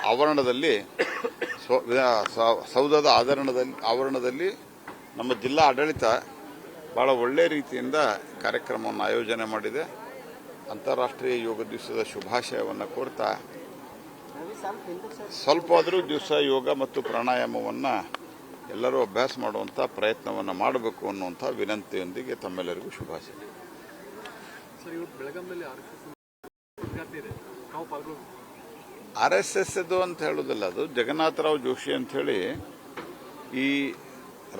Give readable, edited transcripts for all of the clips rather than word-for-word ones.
ಆವರಣದಲ್ಲಿ ಸೌಧದ ಆವರಣದಲ್ಲಿ ನಮ್ಮ ಜಿಲ್ಲಾ ಆಡಳಿತ ಭಾಳ ಒಳ್ಳೆಯ ರೀತಿಯಿಂದ ಕಾರ್ಯಕ್ರಮವನ್ನು ಆಯೋಜನೆ ಮಾಡಿದೆ. ಅಂತಾರಾಷ್ಟ್ರೀಯ ಯೋಗ ದಿವಸದ ಶುಭಾಶಯವನ್ನು ಕೋರ್ತಾ ಸ್ವಲ್ಪಾದರೂ ದಿವಸ ಯೋಗ ಮತ್ತು ಪ್ರಾಣಾಯಾಮವನ್ನು ಎಲ್ಲರೂ ಅಭ್ಯಾಸ ಮಾಡುವಂಥ ಪ್ರಯತ್ನವನ್ನು ಮಾಡಬೇಕು ಅನ್ನುವಂಥ ವಿನಂತಿಯೊಂದಿಗೆ ತಮ್ಮೆಲ್ಲರಿಗೂ ಶುಭಾಶಯ. RSS ಅಂತ ಹೇಳೋದಿಲ್ಲ, ಅದು ಜಗನ್ನಾಥರಾವ್ ಜೋಶಿ ಅಂಥೇಳಿ ಈ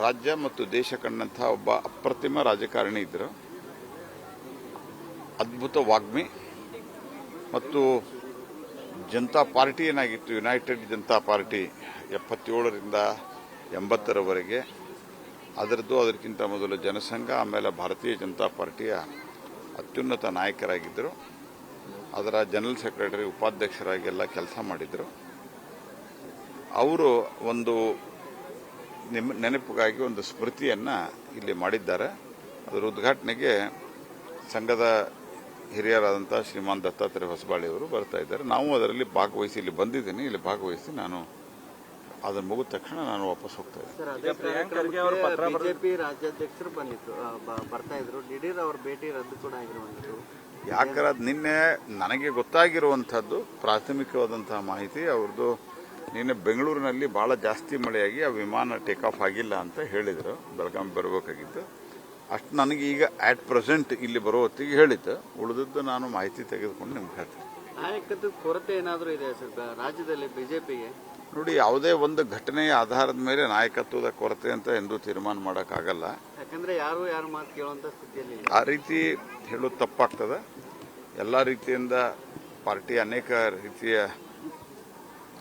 ರಾಜ್ಯ ಮತ್ತು ದೇಶ ಕಂಡಂಥ ಒಬ್ಬ ಅಪ್ರತಿಮ ರಾಜಕಾರಣಿ ಇದ್ದರು. ಅದ್ಭುತ ವಾಗ್ಮಿ ಮತ್ತು ಜನತಾ ಪಾರ್ಟಿ ಏನಾಗಿತ್ತು, ಯುನೈಟೆಡ್ ಜನತಾ ಪಾರ್ಟಿ 77ರಿಂದ 80ರವರೆಗೆ, ಅದಕ್ಕಿಂತ ಮೊದಲು ಜನಸಂಘ, ಆಮೇಲೆ ಭಾರತೀಯ ಜನತಾ ಪಾರ್ಟಿಯ ಅತ್ಯುನ್ನತ ನಾಯಕರಾಗಿದ್ದರು. ಅದರ ಜನರಲ್ ಸೆಕ್ರೆಟರಿ, ಉಪಾಧ್ಯಕ್ಷರಾಗಿ ಎಲ್ಲ ಕೆಲಸ ಮಾಡಿದರು. ಅವರು ಒಂದು ನೆನಪಿಗಾಗಿ ಒಂದು ಸ್ಮೃತಿಯನ್ನು ಇಲ್ಲಿ ಮಾಡಿದ್ದಾರೆ. ಅದರ ಉದ್ಘಾಟನೆಗೆ ಸಂಘದ ಹಿರಿಯರಾದಂಥ ಶ್ರೀಮಾನ್ ದತ್ತಾತ್ರೇಯ ಹೊಸಬಾಳಿ ಅವರು ಬರ್ತಾ ಇದ್ದಾರೆ. ನಾವು ಅದರಲ್ಲಿ ಭಾಗವಹಿಸಿ ಇಲ್ಲಿ ಬಂದಿದ್ದೀನಿ. ಇಲ್ಲಿ ಭಾಗವಹಿಸಿ ನಾನು ಅದನ್ನು ಮುಗಿದ ತಕ್ಷಣ ನಾನು ವಾಪಸ್ ಹೋಗ್ತಾ ಇದ್ದೀನಿ. ಬಿಜೆಪಿ ರಾಜ್ಯಾಧ್ಯಕ್ಷರು ಬರ್ತಾ ಇದ್ರು, ದಿಢೀರ್ ಅವ್ರ ಭೇಟಿ ರದ್ದು ಕೂಡ ಆಗಿರುವಂಥದ್ದು. ಯಾಕಂದ್ರೆ ನಿನ್ನೆ ನನಗೆ ಗೊತ್ತಾಗಿರುವಂಥದ್ದು ಪ್ರಾಥಮಿಕವಾದಂತಹ ಮಾಹಿತಿ, ಅವ್ರದ್ದು ನಿನ್ನೆ ಬೆಂಗಳೂರಿನಲ್ಲಿ ಭಾಳ ಜಾಸ್ತಿ ಮಳೆಯಾಗಿ ಆ ವಿಮಾನ ಟೇಕ್ ಆಫ್ ಆಗಿಲ್ಲ ಅಂತ ಹೇಳಿದರು. ಬೆಳಗಾವಿ ಬರಬೇಕಾಗಿತ್ತು. ಅಷ್ಟು ನನಗೆ ಈಗ ಆಟ್ ಪ್ರೆಸೆಂಟ್ ಇಲ್ಲಿ ಬರೋ ಹೊತ್ತಿಗೆ ಹೇಳಿದ್ದು. ಉಳಿದದ್ದು ನಾನು ಮಾಹಿತಿ ತೆಗೆದುಕೊಂಡು ನಿಮ್ಗೆ ಹೇಳ್ತೀನಿ. ನಾಯಕತ್ವ ಕೊರತೆ ಏನಾದರೂ ಇದೆ ಸರ್ ರಾಜ್ಯದಲ್ಲಿ ಬಿಜೆಪಿಗೆ? ನೋಡಿ, ಯಾವುದೇ ಒಂದು ಘಟನೆಯ ಆಧಾರದ ಮೇಲೆ ನಾಯಕತ್ವದ ಕೊರತೆ ಅಂತ ಎಂದೂ ತೀರ್ಮಾನ ಮಾಡೋಕ್ಕಾಗಲ್ಲ. ಯಾಕಂದ್ರೆ ಯಾರು ಮಾತು ಕೇಳುವಂತ ಸ್ಥಿತಿಯಲ್ಲಿ ಆ ರೀತಿ ಹೇಳೋದು ತಪ್ಪಾಗ್ತದೆ. ಎಲ್ಲ ರೀತಿಯಿಂದ ಪಾರ್ಟಿ ಅನೇಕ ರೀತಿಯ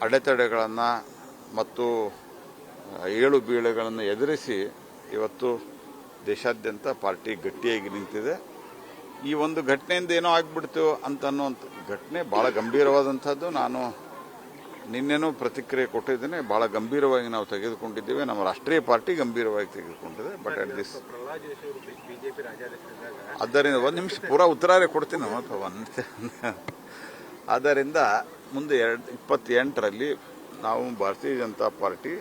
ಅಡೆತಡೆಗಳನ್ನು ಮತ್ತು ಏಳು ಬೀಳುಗಳನ್ನು ಎದುರಿಸಿ ಇವತ್ತು ದೇಶಾದ್ಯಂತ ಪಾರ್ಟಿ ಗಟ್ಟಿಯಾಗಿ ನಿಂತಿದೆ. ಈ ಒಂದು ಘಟನೆಯಿಂದ ಏನೋ ಆಗ್ಬಿಡ್ತು ಅಂತ ಅನ್ನೋಂಥ ಘಟನೆ ಭಾಳ ಗಂಭೀರವಾದಂಥದ್ದು. ನಾನು ನಿನ್ನೆನೂ ಪ್ರತಿಕ್ರಿಯೆ ಕೊಟ್ಟಿದ್ದೇನೆ. ಭಾಳ ಗಂಭೀರವಾಗಿ ನಾವು ತೆಗೆದುಕೊಂಡಿದ್ದೇವೆ. ನಮ್ಮ ರಾಷ್ಟ್ರೀಯ ಪಾರ್ಟಿ ಗಂಭೀರವಾಗಿ ತೆಗೆದುಕೊಂಡಿದೆ. ಬಟ್ ಅಟ್ ದಿಸ್ ಆದ್ದರಿಂದ ಒಂದು ನಿಮಿಷ ಪೂರಾ ಉತ್ತರಾರೆ ಕೊಡ್ತೀನಿ. ಆದ್ದರಿಂದ ಮುಂದೆ 28ರಲ್ಲಿ ನಾವು ಭಾರತೀಯ ಜನತಾ ಪಾರ್ಟಿ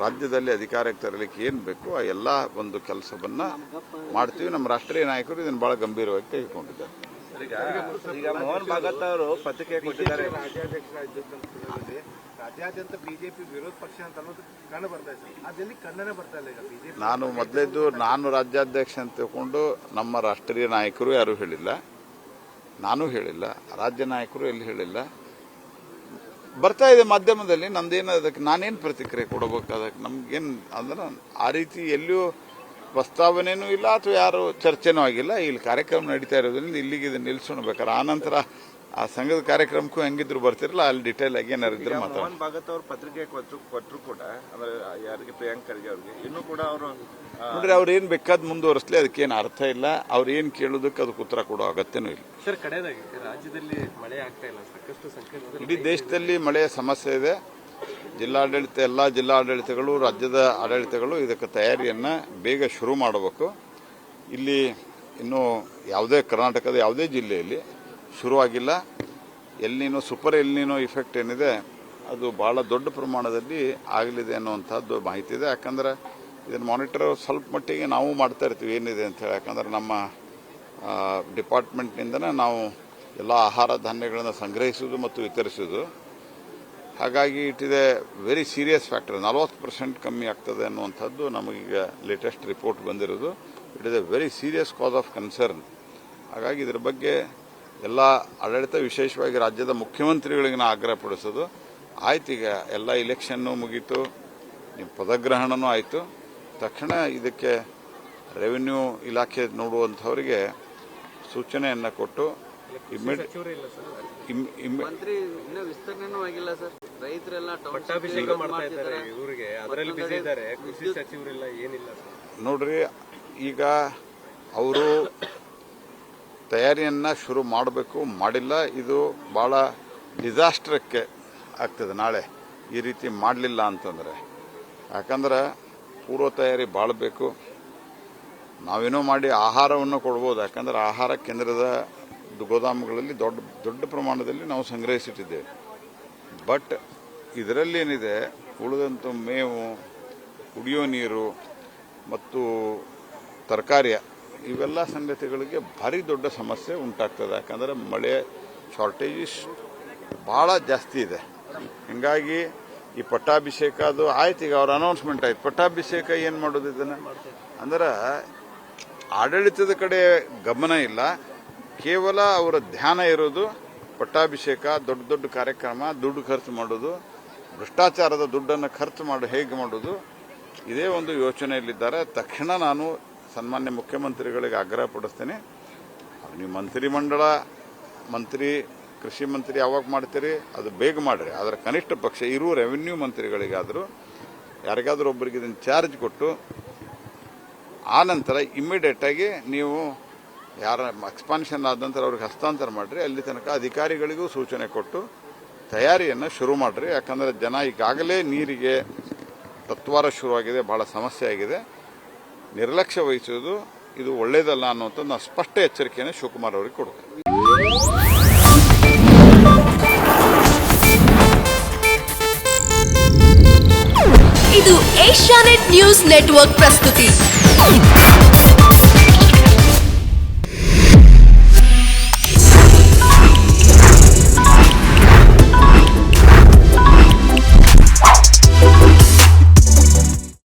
ರಾಜ್ಯದಲ್ಲಿ ಅಧಿಕಾರಕ್ಕೆ ತರಲಿಕ್ಕೆ ಏನು ಬೇಕು ಆ ಎಲ್ಲ ಒಂದು ಕೆಲಸವನ್ನು ಮಾಡ್ತೀವಿ. ನಮ್ಮ ರಾಷ್ಟ್ರೀಯ ನಾಯಕರು ಇದನ್ನು ಭಾಳ ಗಂಭೀರವಾಗಿ ತೆಗೆದುಕೊಂಡಿದ್ದಾರೆ. ಈಗ ಮೋಹನ್ ಭಾಗವತ್ ಅವರು ಪತ್ರಿಕೆ ಕೊಟ್ಟಿದ್ದಾರೆ. ರಾಜ್ಯಾದ್ಯಂತ ಬಿಜೆಪಿ ವಿರೋಧ ಪಕ್ಷ ಅಂತ ಅನ್ನೋದು ಕಂಡು ಬರ್ತಾ ಇದೆ. ಅದರಲ್ಲಿ ಕನ್ನಡ ಬರ್ತಾ ಇಲ್ಲ. ಈಗ ಬಿಜೆಪಿ ನಾನು ಮೊದಲೇದು ನಾನು ರಾಜ್ಯಾಧ್ಯಕ್ಷ ಅಂತ ತಿಳ್ಕೊಂಡು ನಮ್ಮ ರಾಷ್ಟ್ರೀಯ ನಾಯಕರು ಯಾರೂ ಹೇಳಿಲ್ಲ, ನಾನು ಹೇಳಿಲ್ಲ, ರಾಜ್ಯ ನಾಯಕರು ಎಲ್ಲಿ ಹೇಳಿಲ್ಲ. ಬರ್ತಾ ಇದೆ ಮಾಧ್ಯಮದಲ್ಲಿ. ನಮ್ದೇನು ಅದಕ್ಕೆ ನಾನೇನು ಪ್ರತಿಕ್ರಿಯೆ ಕೊಡಬೇಕಾದಕ್ಕೆ ನಮ್ಗೇನು ಅಂದ್ರೆ ಆ ರೀತಿ ಎಲ್ಲಿಯೂ ಪ್ರಸ್ತಾವನೆಯೂ ಇಲ್ಲ ಅಥವಾ ಯಾರು ಚರ್ಚೆನೂ ಆಗಿಲ್ಲ. ಇಲ್ಲಿ ಕಾರ್ಯಕ್ರಮ ನಡೀತಾ ಇರೋದ್ರಿಂದ ಇಲ್ಲಿಗೆ ಇದನ್ನು ನಿಲ್ಲಿಸೋಣ. ಬೇಕಾದ್ರೆ ಆನಂತರ ಆ ಸಂಘದ ಕಾರ್ಯಕ್ರಮಕ್ಕೂ ಹೆಂಗಿದ್ರು ಬರ್ತಿರಲ್ಲ, ಅಲ್ಲಿ ಡೀಟೇಲ್ ಆಗಿ ಏನಾರು ಇದ್ರೆ ಮಾತಾಡೋಣ. ಮೋಹನ್ ಭಾಗವತ್ ಅವ್ರ ಪತ್ರಿಕೆ ಕೊಟ್ಟರು ಕೂಡ ಅಂದ್ರೆ ಯಾರಿಗೆ ಪ್ರಿಯಾಂಕ್ ಖರ್ಗೆ ಅವ್ರಿಗೆ ಇನ್ನೂ ಕೂಡ ಅವರು ನೋಡ್ರಿ, ಅವ್ರು ಏನು ಬೇಕಾದ್ ಮುಂದುವರಿಸಲಿ, ಅದಕ್ಕೇನು ಅರ್ಥ ಇಲ್ಲ. ಅವ್ರು ಏನು ಕೇಳೋದಕ್ಕೆ ಅದಕ್ಕೆ ಉತ್ತರ ಕೊಡೋ ಅಗತ್ಯನೂ ಇಲ್ಲ. ಸರ್, ಕಡೆಯದಾಗಿ ರಾಜ್ಯದಲ್ಲಿ ಮಳೆ ಆಗ್ತಾ ಇಲ್ಲ, ಸಾಕಷ್ಟು ಸಂಖ್ಯೆ ಇಡೀ ದೇಶದಲ್ಲಿ ಮಳೆಯ ಸಮಸ್ಯೆ ಇದೆ. ಜಿಲ್ಲಾಡಳಿತ, ಎಲ್ಲ ಜಿಲ್ಲಾಡಳಿತಗಳು, ರಾಜ್ಯದ ಆಡಳಿತಗಳು ಇದಕ್ಕೆ ತಯಾರಿಯನ್ನು ಬೇಗ ಶುರು ಮಾಡಬೇಕು. ಇಲ್ಲಿ ಇನ್ನೂ ಯಾವುದೇ ಕರ್ನಾಟಕದ ಯಾವುದೇ ಜಿಲ್ಲೆಯಲ್ಲಿ ಶುರುವಾಗಿಲ್ಲ. ಎಲ್ನಿನೋ ಸೂಪರ್ ಎಲ್ನಿನೋ ಇಫೆಕ್ಟ್ ಏನಿದೆ ಅದು ಭಾಳ ದೊಡ್ಡ ಪ್ರಮಾಣದಲ್ಲಿ ಆಗಲಿದೆ ಅನ್ನುವಂಥದ್ದು ಮಾಹಿತಿ ಇದೆ. ಯಾಕಂದ್ರೆ ಇದನ್ನು ಮಾನಿಟರ್ ಸ್ವಲ್ಪ ಮಟ್ಟಿಗೆ ನಾವು ಮಾಡ್ತಾ ಇರ್ತೀವಿ ಏನಿದೆ ಅಂತೇಳಿ. ಯಾಕಂದ್ರೆ ನಮ್ಮ ಡಿಪಾರ್ಟ್ಮೆಂಟ್ನಿಂದನೇ ನಾವು ಎಲ್ಲ ಆಹಾರ ಧಾನ್ಯಗಳನ್ನು ಸಂಗ್ರಹಿಸೋದು ಮತ್ತು ವಿತರಿಸೋದು. ಹಾಗಾಗಿ ಇಟ್ ಇದೆ ವೆರಿ ಸೀರಿಯಸ್ ಫ್ಯಾಕ್ಟರ್. 40% ಕಮ್ಮಿ ಆಗ್ತದೆ ಅನ್ನುವಂಥದ್ದು ನಮಗೀಗ ಲೇಟೆಸ್ಟ್ ರಿಪೋರ್ಟ್ ಬಂದಿರೋದು. It is a very serious cause of concern. ಹಾಗಾಗಿ ಇದರ ಬಗ್ಗೆ ಎಲ್ಲ ಆಡಳಿತ, ವಿಶೇಷವಾಗಿ ರಾಜ್ಯದ ಮುಖ್ಯಮಂತ್ರಿಗಳಿಗೆ ನಾವು ಆಗ್ರಹ ಪಡಿಸೋದು ಆಯ್ತು. ಈಗ ಎಲ್ಲ ಇಲೆಕ್ಷನ್ನು ಮುಗೀತು, ನಿಮ್ಮ ಪದಗ್ರಹಣನೂ ಆಯಿತು. ತಕ್ಷಣ ಇದಕ್ಕೆ ರೆವಿನ್ಯೂ ಇಲಾಖೆ ನೋಡುವಂಥವರಿಗೆ ಸೂಚನೆಯನ್ನು ಕೊಟ್ಟು ಮಂತ್ರಿ ಇನ್ನೂ ವಿಸ್ತರಣೆನೂ ಆಗಿಲ್ಲ ಸರ್. ರೈತರೆಲ್ಲ ಪಟ್ಟಾಭಿಷೇಕ ಮಾಡ್ತಾ ಇದ್ದಾರೆ ಇವರಿಗೆ, ಅದರಲ್ಲಿ ಬಿಸಿ ಇದ್ದಾರೆ. ಕೃಷಿ ಸಚಿವರೆಲ್ಲ ಏನಿಲ್ಲ ಸರ್. ನೋಡ್ರಿ, ಈಗ ಅವರು ತಯಾರಿಯನ್ನು ಶುರು ಮಾಡಬೇಕು, ಮಾಡಿಲ್ಲ. ಇದು ಭಾಳ ಡಿಸಾಸ್ಟ್ರಕ್ಕೆ ಆಗ್ತದೆ ನಾಳೆ ಈ ರೀತಿ ಮಾಡಲಿಲ್ಲ ಅಂತಂದರೆ. ಯಾಕಂದ್ರೆ ಪೂರ್ವ ತಯಾರಿ ಭಾಳ ಬೇಕು. ನಾವೇನೋ ಮಾಡಿ ಆಹಾರವನ್ನು ಕೊಡ್ಬೋದು. ಯಾಕಂದ್ರೆ ಆಹಾರ ಕೇಂದ್ರದ ಗೋದಾಮುಗಳಲ್ಲಿ ದೊಡ್ಡ ಪ್ರಮಾಣದಲ್ಲಿ ನಾವು ಸಂಗ್ರಹಿಸಿಟ್ಟಿದ್ದೇವೆ. ಬಟ್ ಇದರಲ್ಲೇನಿದೆ ಉಳಿದಂಥ ಮೇವು, ಕುಡಿಯೋ ನೀರು ಮತ್ತು ತರಕಾರಿ ಇವೆಲ್ಲ ಸಂಗತಿಗಳಿಗೆ ಭಾರಿ ದೊಡ್ಡ ಸಮಸ್ಯೆ ಉಂಟಾಗ್ತದೆ. ಯಾಕಂದರೆ ಮಳೆ ಶಾರ್ಟೇಜಸ್ ಭಾಳ ಜಾಸ್ತಿ ಇದೆ. ಹೀಗಾಗಿ ಈ ಪಟ್ಟಾಭಿಷೇಕ ಅದು ಆಯ್ತು, ಈಗ ಅವ್ರ ಅನೌನ್ಸ್ಮೆಂಟ್ ಆಯ್ತು. ಪಟ್ಟಾಭಿಷೇಕ ಏನು ಮಾಡೋದು ಇದನ್ನು? ಅಂದ್ರೆ ಆಡಳಿತದ ಕಡೆ ಗಮನ ಇಲ್ಲ, ಕೇವಲ ಅವರ ಧ್ಯಾನ ಇರೋದು ಪಟ್ಟಾಭಿಷೇಕ, ದೊಡ್ಡ ದೊಡ್ಡ ಕಾರ್ಯಕ್ರಮ, ದುಡ್ಡು ಖರ್ಚು ಮಾಡೋದು, ಭ್ರಷ್ಟಾಚಾರದ ದುಡ್ಡನ್ನು ಖರ್ಚು ಹೇಗೆ ಮಾಡೋದು, ಇದೇ ಒಂದು ಯೋಚನೆಯಲ್ಲಿದ್ದಾರೆ. ತಕ್ಷಣ ನಾನು ಸನ್ಮಾನ್ಯ ಮುಖ್ಯಮಂತ್ರಿಗಳಿಗೆ ಆಗ್ರಹ ಪಡಿಸ್ತೇನೆ, ನೀವು ಮಂತ್ರಿಮಂಡಲ ಕೃಷಿ ಮಂತ್ರಿ ಯಾವಾಗ ಮಾಡ್ತೀರಿ ಅದು ಬೇಗ ಮಾಡಿರಿ. ಆದರೆ ಕನಿಷ್ಠ ಪಕ್ಷ ಇರುವ ರೆವಿನ್ಯೂ ಮಂತ್ರಿಗಳಿಗಾದರೂ ಯಾರಿಗಾದರೂ ಒಬ್ಬರಿಗೆ ಇದನ್ನು ಚಾರ್ಜ್ ಕೊಟ್ಟು ಆ ನಂತರ ಇಮ್ಮಿಡಿಯೇಟಾಗಿ ನೀವು ಯಾರ ಎಕ್ಸ್ಪಾನ್ಷನ್ ಆದ ನಂತರ ಅವ್ರಿಗೆ ಹಸ್ತಾಂತರ ಮಾಡಿರಿ. ಅಲ್ಲಿ ತನಕ ಅಧಿಕಾರಿಗಳಿಗೂ ಸೂಚನೆ ಕೊಟ್ಟು ತಯಾರಿಯನ್ನು ಶುರು ಮಾಡಿರಿ. ಯಾಕಂದರೆ ಜನ ಈಗಾಗಲೇ ನೀರಿಗೆ ತತ್ವಾರ ಶುರುವಾಗಿದೆ, ಭಾಳ ಸಮಸ್ಯೆ ಆಗಿದೆ. ನಿರ್ಲಕ್ಷ್ಯ ವಹಿಸೋದು ಇದು ಒಳ್ಳೆಯದಲ್ಲ ಅನ್ನುವಂಥದ್ದು ನಾನು ಸ್ಪಷ್ಟ ಎಚ್ಚರಿಕೆಯನ್ನು ಶಿವಕುಮಾರ್ ಅವರಿಗೆ ಕೊಡ್ತೇನೆ. ಇದು ಏಷ್ಯಾನೆಟ್ ನ್ಯೂಸ್ ನೆಟ್ವರ್ಕ್ ಪ್ರಸ್ತುತಿ.